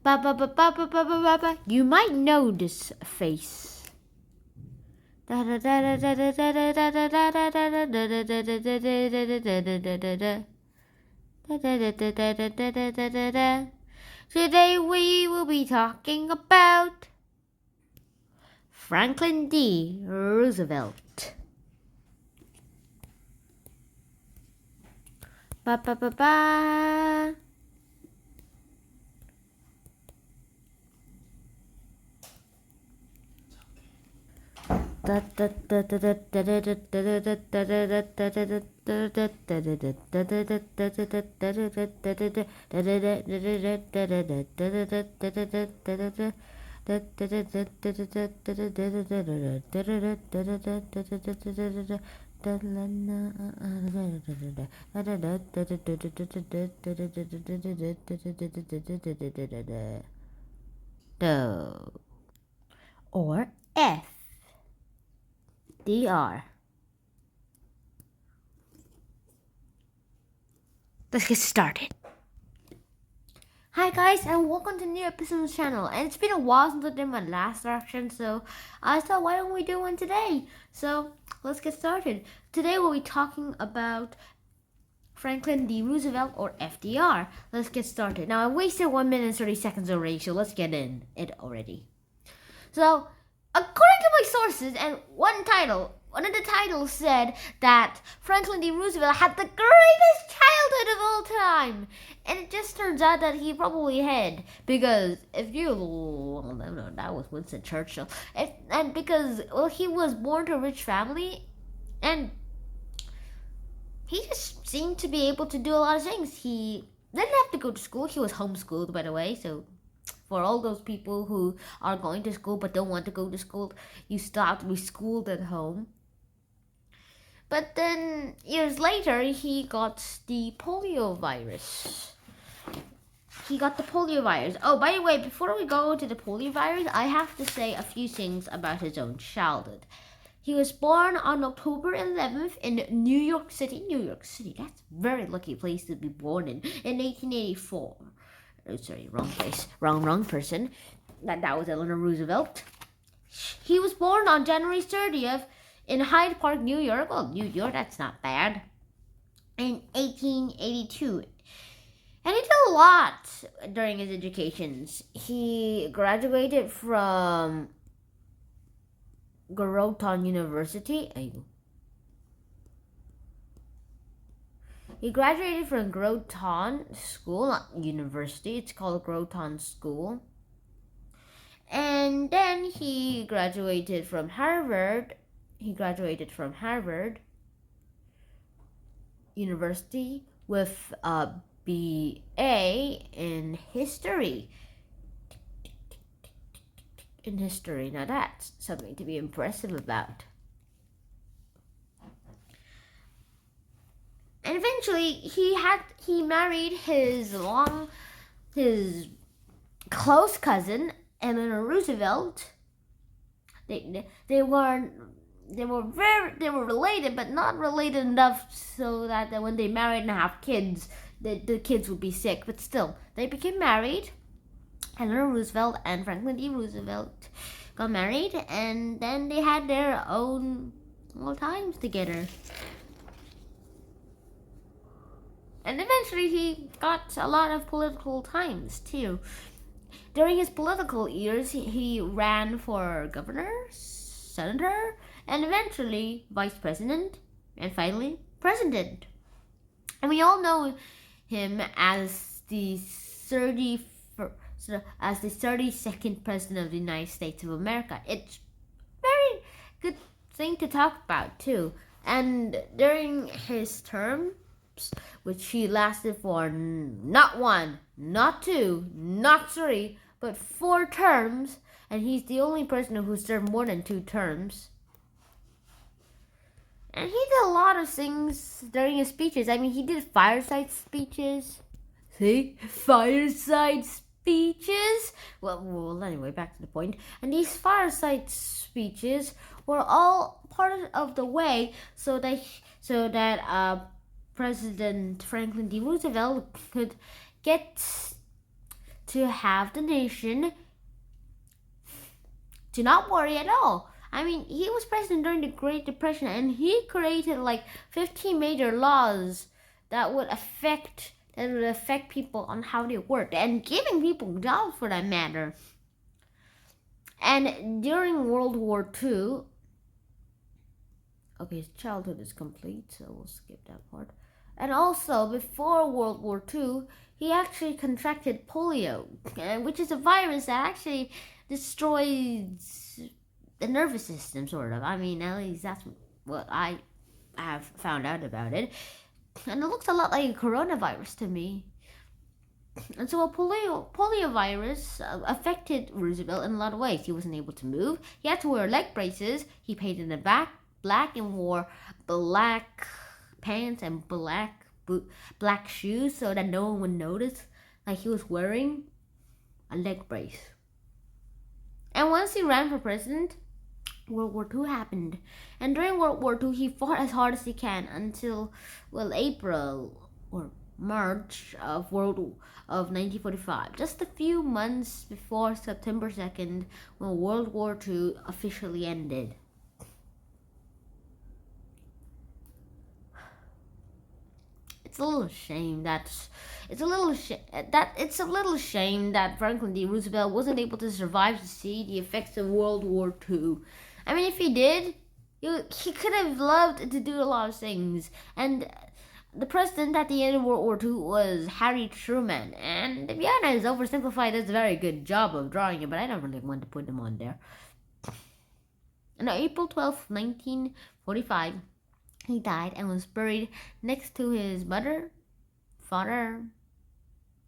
Ba ba ba ba ba ba ba ba ba. You might know this face. Today we will be talking about Franklin D. Roosevelt. Ba ba ba ba. Or FDR. Let's get started. Hi guys, and welcome to a new episode of the channel. And it's been a while since I did my last reaction, so I thought, why don't we do one today? So let's get started. Today we'll be talking about Franklin D. Roosevelt, or FDR. Let's get started. Now I wasted 1 minute and 30 seconds already, so let's get in it already. So, according to my sources, and one of the titles said that Franklin D. Roosevelt had the greatest childhood of all time. And it just turns out that he probably had. Because if you, well, no, that was Winston Churchill. And because, well, he was born to a rich family. And he just seemed to be able to do a lot of things. He didn't have to go to school. He was homeschooled, by the way, so for all those people who are going to school but don't want to go to school, you still have to be schooled at home. But then, years later, he got the polio virus. Oh, by the way, before we go to the polio virus, I have to say a few things about his own childhood. He was born on October 11th in New York City. That's a very lucky place to be born in 1884. Oh, sorry, wrong place. Wrong person. That was Eleanor Roosevelt. He was born on January 30th in Hyde Park, New York. Well, New York, that's not bad. In 1882. And he did a lot during his educations. He graduated from Groton University. He graduated from Groton School, not university. It's called Groton School. And then he graduated from Harvard. University with a BA in history. Now that's something to be impressive about. And eventually he married his close cousin, Eleanor Roosevelt. They were related, but not related enough so that when they married and have kids, the kids would be sick. But still, they became married. Eleanor Roosevelt and Franklin D. Roosevelt got married, and then they had their own times together. And eventually he got a lot of political times too. During his political years, he ran for governor, senator, and eventually vice president, and finally president. And we all know him as the 32nd president of the United States of America. It's a very good thing to talk about too. And during his terms, which he lasted for not 1, not 2, not 3, but 4 terms, and he's the only person who served more than 2 terms. And he did a lot of things during his speeches. I mean, he did fireside speeches. See? Fireside speeches? Well, anyway, back to the point. And these fireside speeches were all part of the way so that President Franklin D. Roosevelt could get to have the nation to not worry at all. I mean, he was president during the Great Depression, and he created like 15 major laws that would affect people on how they worked, and giving people jobs for that matter. And during World War II, okay, his childhood is complete, so we'll skip that part. And also, before World War II, he actually contracted polio, which is a virus that actually destroys the nervous system, sort of. I mean, at least that's what I have found out about it. And it looks a lot like a coronavirus to me. And so a polio virus affected Roosevelt in a lot of ways. He wasn't able to move. He had to wear leg braces. He painted the back black and wore black pants and black shoes so that no one would notice like he was wearing a leg brace. And once he ran for president, World War II happened. And during World War II, he fought as hard as he can until, well, April or March of 1945, just a few months before September 2nd, when World War II officially ended. It's a little shame that Franklin D. Roosevelt wasn't able to survive to see the effects of World War II. I mean, if he did, he could have loved to do a lot of things. And the president at the end of World War II was Harry Truman. And to be honest, oversimplified does a very good job of drawing it, but I don't really want to put him on there. And on April 12th, 1945, he died and was buried next to his mother, father,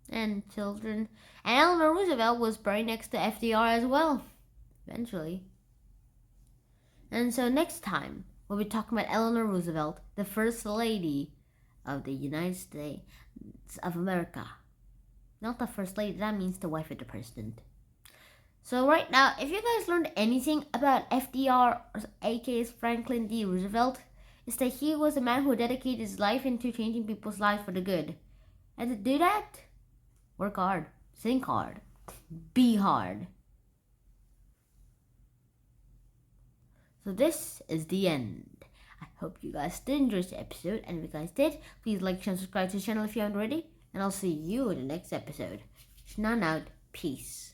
and children. And Eleanor Roosevelt was buried next to FDR as well, eventually. And so next time, we'll be talking about Eleanor Roosevelt, the First Lady of the United States of America. Not the First Lady, that means the wife of the President. So right now, if you guys learned anything about FDR, aka Franklin D. Roosevelt, is that he was a man who dedicated his life into changing people's lives for the good. And to do that, work hard, think hard, be hard. So this is the end. I hope you guys did enjoy this episode, and if you guys did, please like, share, and subscribe to the channel if you haven't already, and I'll see you in the next episode. Shnan out, peace.